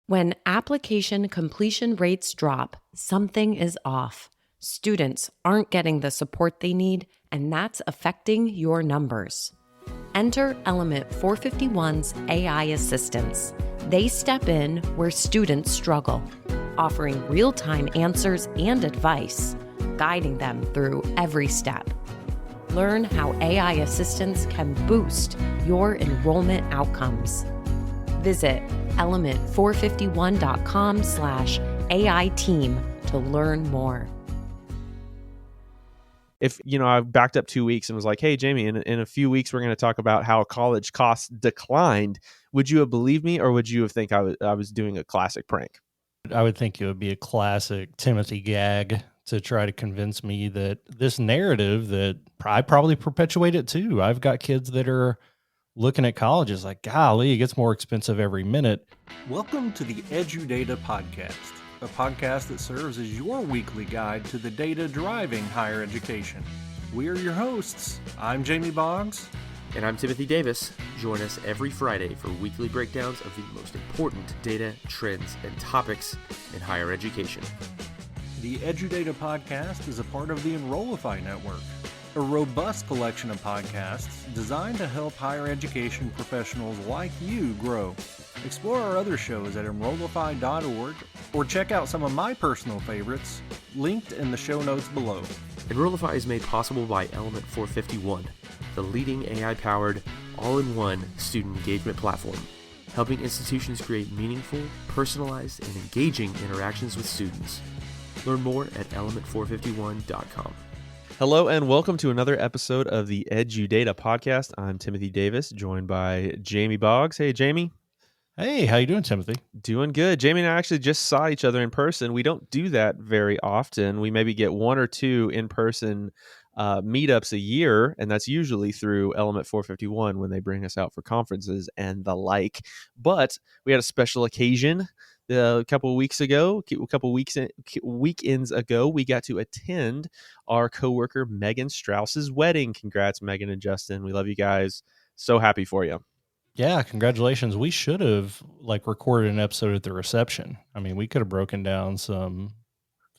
When application completion rates drop, something is off. Students aren't getting the support they need, and that's affecting your numbers. Enter Element 451's AI assistants. They step in where students struggle, offering real-time answers and advice, guiding them through every step. Learn how AI assistants can boost your enrollment outcomes. Visit element451.com/AI team to learn more. If, I backed up 2 weeks and was like, hey, Jamie, in a few weeks, we're going to talk about how college costs declined, would you have believed me, or would you have think I was doing a classic prank? I would think it would be a classic Timothy gag to try to convince me that this narrative that I probably perpetuate it too. I've got kids that are looking at colleges like, golly, it gets more expensive every minute. Welcome to the EduData Podcast, a podcast that serves as your weekly guide to the data driving higher education. We are your hosts. I'm Jamie Boggs. And I'm Timothy Davis. Join us every Friday for weekly breakdowns of the most important data, trends, and topics in higher education. The EduData Podcast is a part of the Enrollify network, a robust collection of podcasts designed to help higher education professionals like you grow. Explore our other shows at Enrollify.org or check out some of my personal favorites linked in the show notes below. Enrollify is made possible by Element 451, the leading AI-powered, all-in-one student engagement platform, helping institutions create meaningful, personalized, and engaging interactions with students. Learn more at element451.com. Hello and welcome to another episode of the EduData Podcast. I'm Timothy Davis, joined by Jamie Boggs. Hey, Jamie. Hey, how you doing, Timothy? Doing good. Jamie and I actually just saw each other in person. We don't do that very often. We maybe get one or two in-person meetups a year, and that's usually through Element 451 when they bring us out for conferences and the like. But we had a special occasion a couple of weekends ago. We got to attend our coworker Megan Strauss's wedding. Congrats, Megan and Justin. We love you guys. So happy for you. Yeah, congratulations. We should have recorded an episode at the reception. I mean, we could have broken down some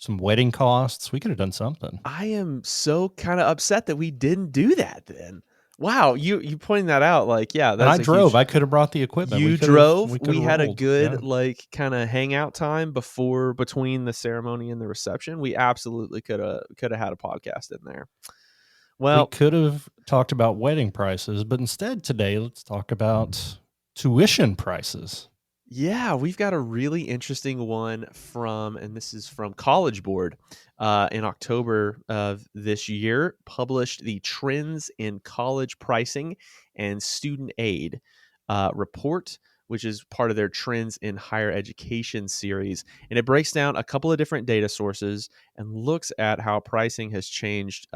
wedding costs. We could have done something. I am so kind of upset that we didn't do that then. Wow, you pointing that out, yeah. And I drove. I could have brought the equipment. You drove. We had a good kind of hangout time between the ceremony and the reception. We absolutely could have had a podcast in there. Well, we could have talked about wedding prices, but instead today, let's talk about tuition prices. Yeah, we've got a really interesting one and this is from College Board in October of this year, published the Trends in College Pricing and Student Aid report, which is part of their Trends in Higher Education series. And it breaks down a couple of different data sources and looks at how pricing has changed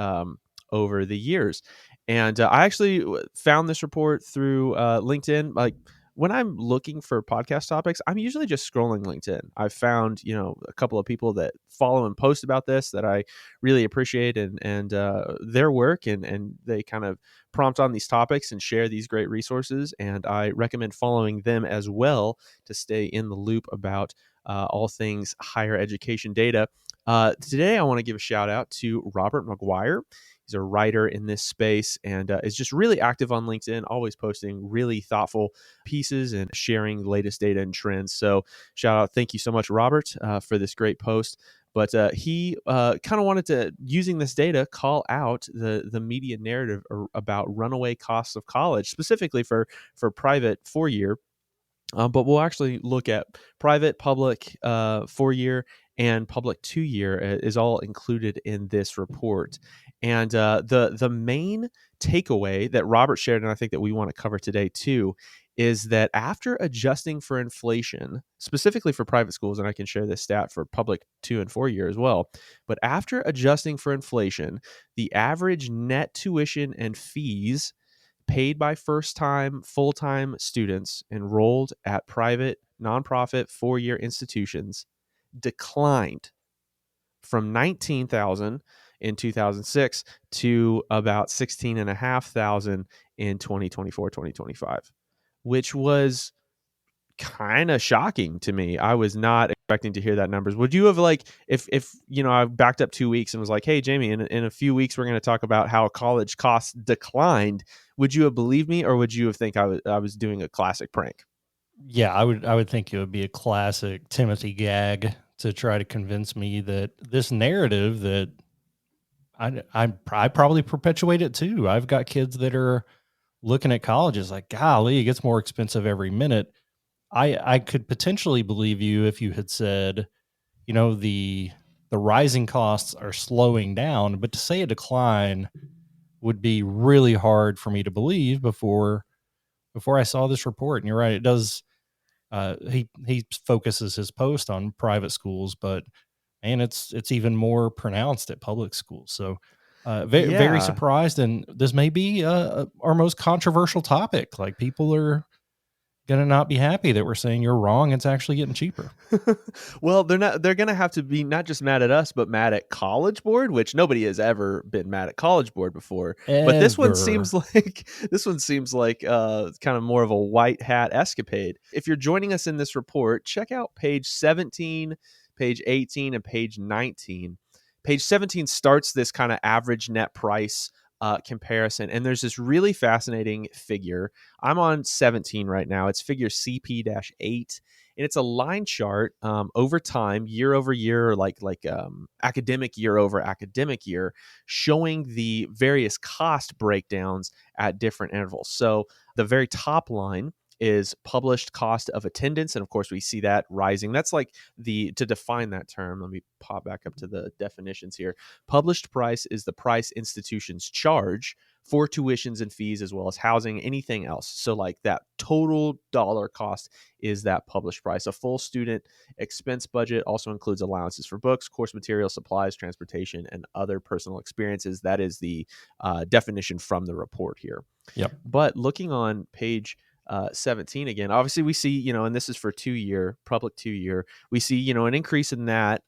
over the years. And I actually found this report through LinkedIn. When I'm looking for podcast topics, I'm usually just scrolling LinkedIn. I've found, a couple of people that follow and post about this that I really appreciate and their work, and they kind of prompt on these topics and share these great resources. And I recommend following them as well to stay in the loop about all things higher education data. Today, I want to give a shout out to Robert McGuire. He's a writer in this space and is just really active on LinkedIn, always posting really thoughtful pieces and sharing the latest data and trends. So shout out. Thank you so much, Robert, for this great post. But he kind of wanted to, using this data, call out the media narrative about runaway costs of college, specifically for private 4-year. But we'll actually look at private, public 4-year, and public 2-year is all included in this report. And the main takeaway that Robert shared, and I think that we want to cover today too, is that after adjusting for inflation, specifically for private schools, and I can share this stat for public 2 and 4-year as well, but after adjusting for inflation, the average net tuition and fees paid by first-time, full-time students enrolled at private, nonprofit 4-year institutions declined from $19,000 in 2006 to about $16,500 in 2024-2025, which was kind of shocking to me. I was not expecting to hear that numbers. Would you have if I backed up 2 weeks and was like, hey Jamie, in a few weeks we're going to talk about how college costs declined, would you have believed me, or would you have think I was doing a classic prank? Yeah, I would think it would be a classic Timothy gag to try to convince me that this narrative that I probably perpetuate it too. I've got kids that are looking at colleges like, golly, it gets more expensive every minute. I could potentially believe you if you had said, the rising costs are slowing down, but to say a decline would be really hard for me to believe before I saw this report. And you're right, it does. He focuses his post on private schools, but man, it's even more pronounced at public schools. So very Yeah. surprised, and this may be our most controversial topic. Like, people are gonna not be happy that we're saying you're wrong. It's actually getting cheaper. Well, they're going to have to be not just mad at us, but mad at College Board, which nobody has ever been mad at College Board before. But this one seems like kind of more of a white hat escapade. If you're joining us in this report, check out page 17, page 18, and page 19. Page 17 starts this kind of average net price comparison, and there's this really fascinating figure. I'm on 17 right now. It's figure CP-8, and it's a line chart over time, year over year, or academic year over academic year, showing the various cost breakdowns at different intervals. So the very top line is published cost of attendance, and of course we see that rising. That's to define that term, let me pop back up to the definitions here. Published price is the price institutions charge for tuitions and fees, as well as housing, anything else. So that total dollar cost is that published price. A full student expense budget also includes allowances for books, course material, supplies, transportation, and other personal experiences. That is the definition from the report here. Yep. But looking on page 17 again, obviously we see, and this is for public 2 year, we see, an increase in that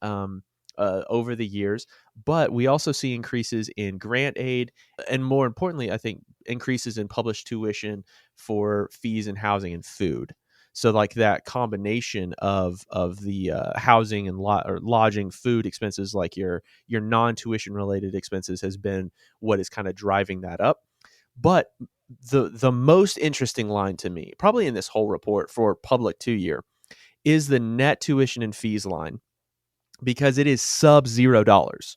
over the years, but we also see increases in grant aid, and more importantly, I think increases in published tuition for fees and housing and food. So that combination of the housing and lodging, food expenses, like your non-tuition related expenses, has been what is kind of driving that up. But the most interesting line to me, probably in this whole report for public 2 year, is the net tuition and fees line, because it is sub $0.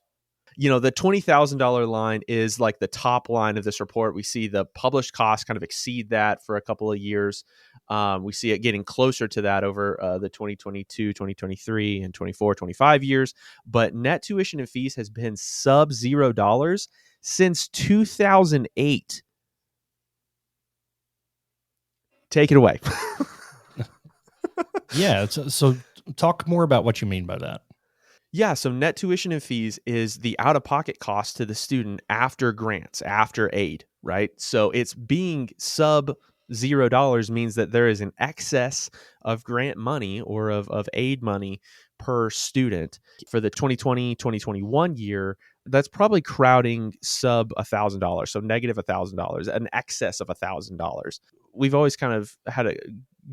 The $20,000 line is like the top line of this report. We see the published costs kind of exceed that for a couple of years. We see it getting closer to that over the 2022, 2023, and 24, 25 years. But net tuition and fees has been sub $0 since 2008. Take it away. Yeah. So talk more about what you mean by that. Yeah, so net tuition and fees is the out-of-pocket cost to the student after grants, after aid, right? So it's being sub $0 means that there is an excess of grant money or of aid money per student. For the 2020-2021 year, that's probably crowding sub $1,000, so negative $1,000, an excess of $1,000. We've always kind of had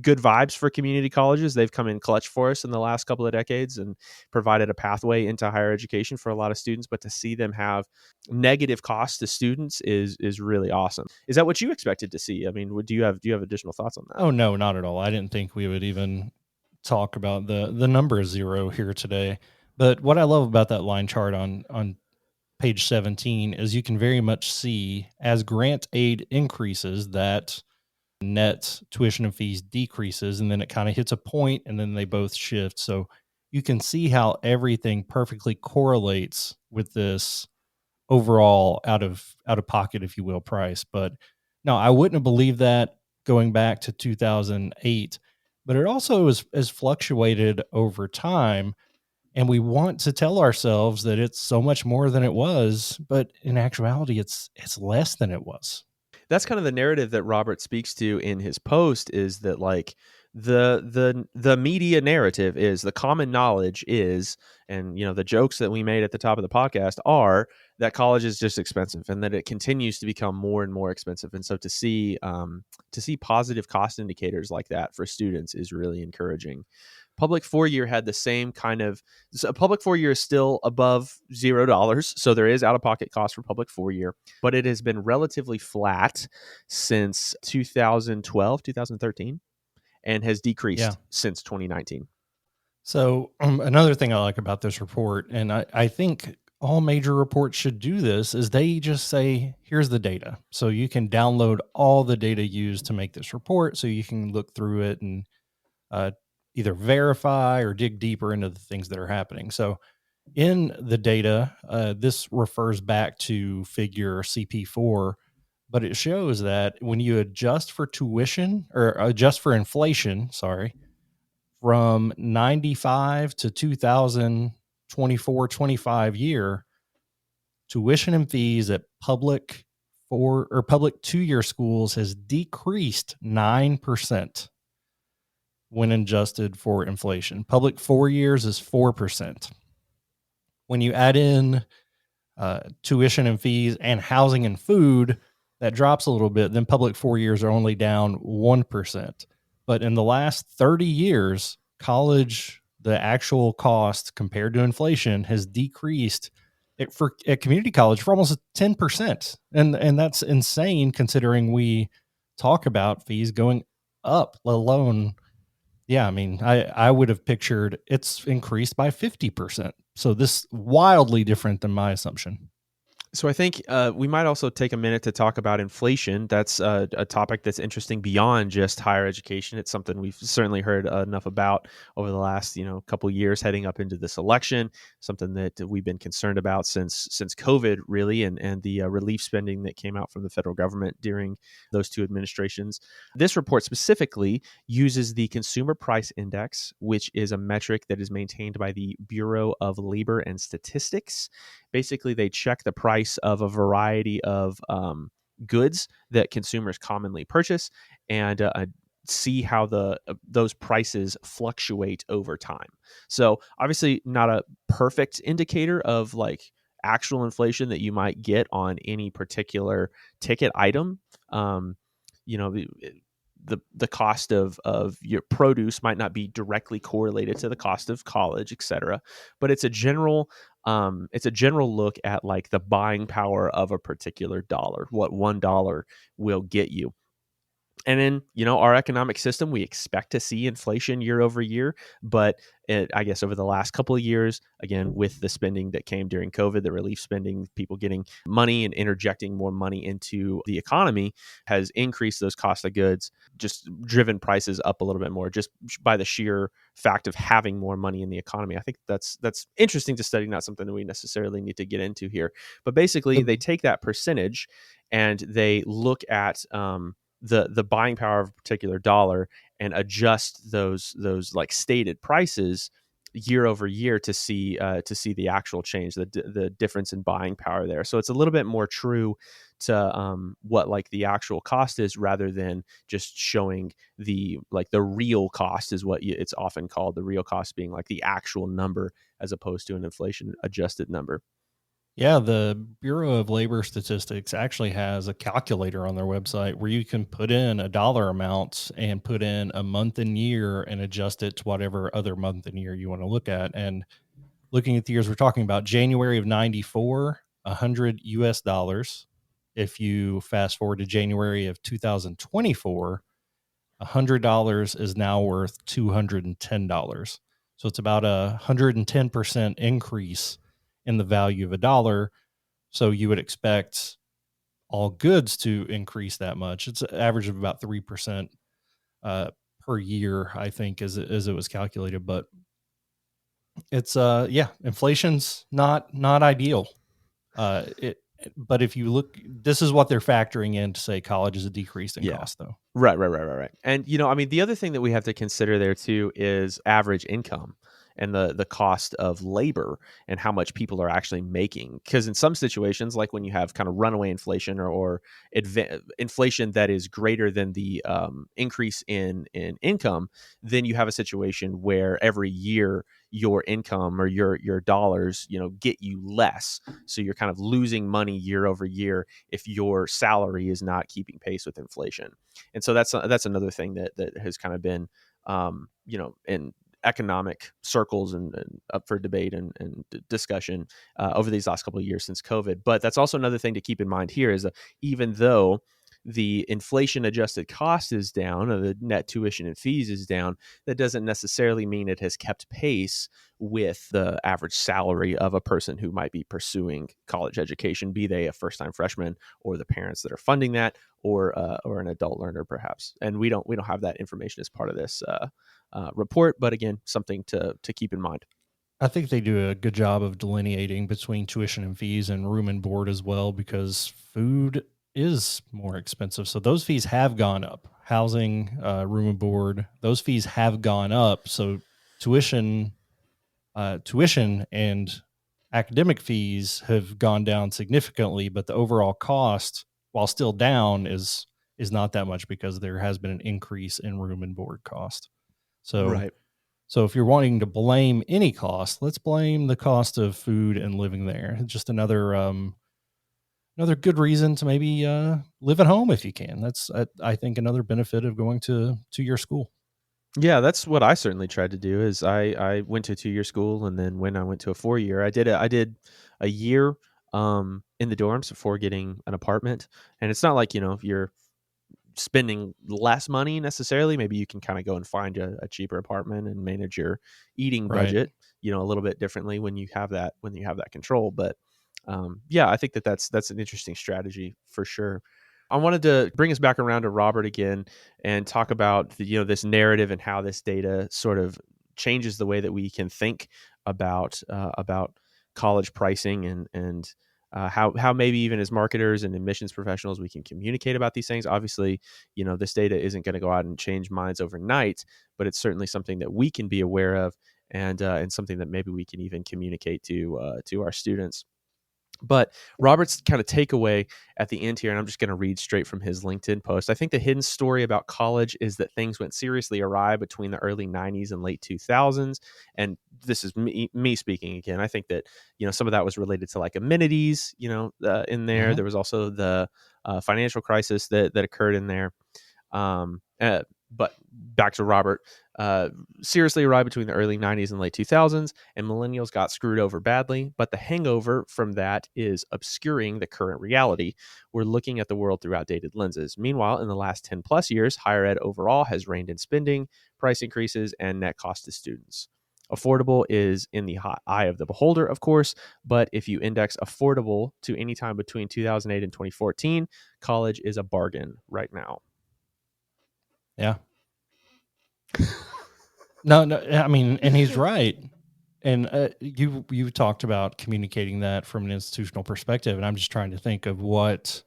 good vibes for community colleges. They've come in clutch for us in the last couple of decades and provided a pathway into higher education for a lot of students. But to see them have negative costs to students is really awesome. Is that what you expected to see? I mean, do you have additional thoughts on that? Oh, no, not at all. I didn't think we would even talk about the number 0 here today. But what I love about that line chart on page 17 is you can very much see, as grant aid increases, that net tuition and fees decreases, and then it kind of hits a point, and then they both shift. So you can see how everything perfectly correlates with this overall out of pocket, if you will, price. But no, I wouldn't have believed that going back to 2008. But it also has fluctuated over time, and we want to tell ourselves that it's so much more than it was, but in actuality, it's less than it was. That's kind of the narrative that Robert speaks to in his post, is that the media narrative is, the common knowledge is, and the jokes that we made at the top of the podcast are that college is just expensive and that it continues to become more and more expensive. And so to see positive cost indicators like that for students is really encouraging. Public 4-year had the same kind of, so public 4-year is still above $0. So there is out-of-pocket cost for public 4-year, but it has been relatively flat since 2012, 2013, and has decreased since 2019. So another thing I like about this report, and I think all major reports should do this, is they just say, here's the data. So you can download all the data used to make this report so you can look through it and either verify or dig deeper into the things that are happening. So in the data, this refers back to figure CP4, but it shows that when you adjust for tuition or adjust for inflation, from 95 to 2024-25 year, tuition and fees at public 2-year schools has decreased 9%. When adjusted for inflation. Public 4 years is 4%. When you add in tuition and fees and housing and food, that drops a little bit. Then public 4 years are only down 1%. But in the last 30 years, college, the actual cost compared to inflation has decreased at community college for almost 10%. And that's insane considering we talk about fees going up, let alone. Yeah, I mean, I would have pictured it's increased by 50%. So this wildly different than my assumption. So I think we might also take a minute to talk about inflation. That's a topic that's interesting beyond just higher education. It's something we've certainly heard enough about over the last couple of years heading up into this election. Something that we've been concerned about since COVID, really, and the relief spending that came out from the federal government during those two administrations. This report specifically uses the Consumer Price Index, which is a metric that is maintained by the Bureau of Labor and Statistics. Basically, they check the price of a variety of goods that consumers commonly purchase and see how those prices fluctuate over time. So obviously not a perfect indicator of like actual inflation that you might get on any particular ticket item. The cost of your produce might not be directly correlated to the cost of college, et cetera, but it's a general look at like the buying power of a particular dollar, what $1 will get you. And in, our economic system, we expect to see inflation year over year. But I guess over the last couple of years, again, with the spending that came during COVID, the relief spending, people getting money and interjecting more money into the economy has increased those cost of goods, just driven prices up a little bit more just by the sheer fact of having more money in the economy. I think that's interesting to study, not something that we necessarily need to get into here. But basically, they take that percentage and they look at the buying power of a particular dollar and adjust those like stated prices year over year to see the actual change, the difference in buying power there. So it's a little bit more true to what like the actual cost is rather than just showing the real cost is what it's often called, the real cost being like the actual number as opposed to an inflation adjusted number. Yeah, the Bureau of Labor Statistics actually has a calculator on their website where you can put in a dollar amount and put in a month and year and adjust it to whatever other month and year you want to look at. And looking at the years we're talking about, January of 94, $100. If you fast forward to January of 2024, $100 is now worth $210. So it's about 110% increase in the value of a dollar. So you would expect all goods to increase that much. It's an average of about 3% per year, I think, as it was calculated. But it's inflation's not ideal. But if you look, this is what they're factoring in to say college is a decrease in cost, though. Right. And the other thing that we have to consider there too is average income. and the cost of labor and how much people are actually making. Because in some situations, like when you have kind of runaway inflation or inflation that is greater than the increase in income, then you have a situation where every year your income or your dollars, get you less. So you're kind of losing money year over year if your salary is not keeping pace with inflation. And so that's another thing that has kind of been, in economic circles and up for debate and discussion over these last couple of years since COVID. But that's also another thing to keep in mind here is that even though the inflation adjusted cost is down, or the net tuition and fees is down, that doesn't necessarily mean it has kept pace with the average salary of a person who might be pursuing college education, be they a first-time freshman or the parents that are funding that, or an adult learner perhaps. And we don't have that information as part of this report, but again, something to keep in mind. I think they do a good job of delineating between tuition and fees and room and board as well, because food is more expensive. So those fees have gone up. Housing, room and board, those fees have gone up. So tuition and academic fees have gone down significantly, but the overall cost, while still down, is not that much because there has been an increase in room and board cost. So Right. So if you're wanting to blame any cost, let's blame the cost of food and living there. Just another good reason to maybe live at home if you can. That's I think another benefit of going to your school. Yeah, that's what I certainly tried to do. Is I went to a 2-year school, and then when I went to a 4-year, I did a year in the dorms before getting an apartment. And it's not like you're spending less money necessarily. Maybe you can kind of go and find a cheaper apartment and manage your eating Right. budget, a little bit differently when you have that control. But yeah, I think that's an interesting strategy for sure. I wanted to bring us back around to Robert again and talk about this narrative and how this data sort of changes the way that we can think about college pricing and how maybe even as marketers and admissions professionals we can communicate about these things. Obviously, this data isn't going to go out and change minds overnight, but it's certainly something that we can be aware of and something that maybe we can even communicate to our students. But Robert's kind of takeaway at the end here, and I'm just going to read straight from his LinkedIn post. I think the hidden story about college is that things went seriously awry between the early 90s and late 2000s. And this is me speaking again. I think that, some of that was related to like amenities, in there. Mm-hmm. There was also the financial crisis that occurred in there. But back to Robert, seriously arrived between the early 90s and late 2000s, and millennials got screwed over badly. But the hangover from that is obscuring the current reality. We're looking at the world through outdated lenses. Meanwhile, in the last 10 plus years, higher ed overall has reined in spending, price increases, and net cost to students. Affordable is in the eye of the beholder, of course, but if you index affordable to any time between 2008 and 2014, college is a bargain right now. Yeah. No, I mean, and he's right. And you talked about communicating that from an institutional perspective, and I'm just trying to think of what,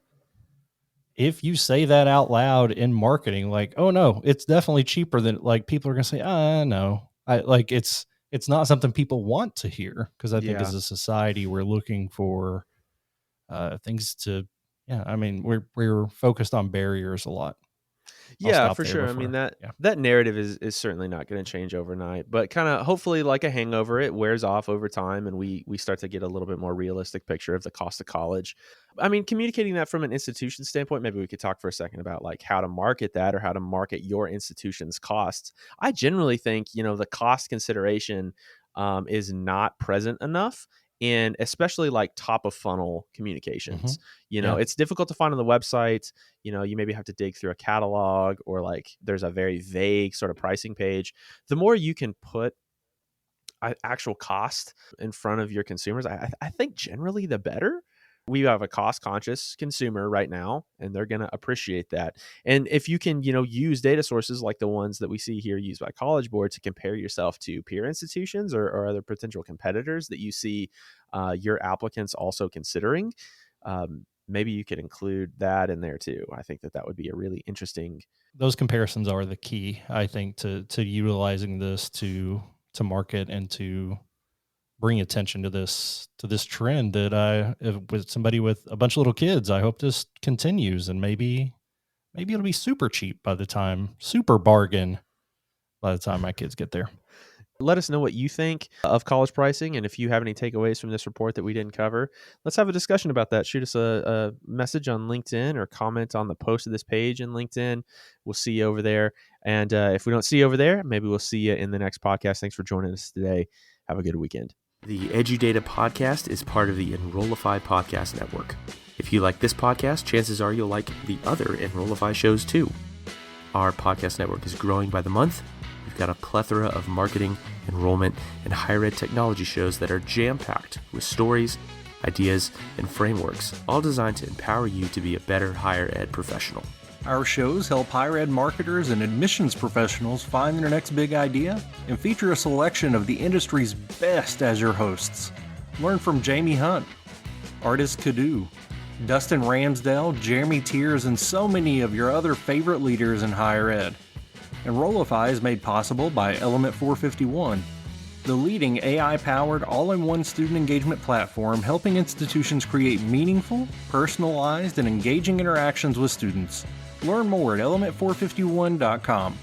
if you say that out loud in marketing, like, oh no, it's definitely cheaper than, like, people are going to say, no, it's not something people want to hear, because I think as a society we're looking for things to, I mean, we're focused on barriers a lot. Yeah, for sure. I mean, that narrative is certainly not going to change overnight, but kind of hopefully like a hangover, it wears off over time and we start to get a little bit more realistic picture of the cost of college. I mean, communicating that from an institution standpoint, maybe we could talk for a second about like how to market that or how to market your institution's costs. I generally think, the cost consideration is not present enough in especially like top of funnel communications. It's difficult to find on the website. You maybe have to dig through a catalog, or like there's a very vague sort of pricing page. The more you can put actual cost in front of your consumers, I think generally the better. We have a cost conscious consumer right now, and they're going to appreciate that. And if you can, use data sources like the ones that we see here used by College Board to compare yourself to peer institutions or other potential competitors that you see your applicants also considering, maybe you could include that in there too. I think that would be a really interesting. Those comparisons are the key, I think, to utilizing this to market and to bring attention to this trend that with somebody with a bunch of little kids, I hope this continues, and maybe it'll be super cheap super bargain by the time my kids get there. Let us know what you think of college pricing, and if you have any takeaways from this report that we didn't cover, let's have a discussion about that. Shoot us a message on LinkedIn or comment on the post of this page in LinkedIn. We'll see you over there. And if we don't see you over there, maybe we'll see you in the next podcast. Thanks for joining us today. Have a good weekend. The EduData Podcast is part of the Enrollify podcast network. If you like this podcast, chances are you'll like the other Enrollify shows too. Our podcast network is growing by the month. We've got a plethora of marketing, enrollment, and higher ed technology shows that are jam-packed with stories, ideas, and frameworks, all designed to empower you to be a better higher ed professional. Our shows help higher ed marketers and admissions professionals find their next big idea and feature a selection of the industry's best as your hosts. Learn from Jamie Hunt, Artis Kadu, Dustin Ramsdale, Jeremy Tiers, and so many of your other favorite leaders in higher ed. Enrollify is made possible by Element 451, the leading AI-powered all-in-one student engagement platform helping institutions create meaningful, personalized, and engaging interactions with students. Learn more at element451.com.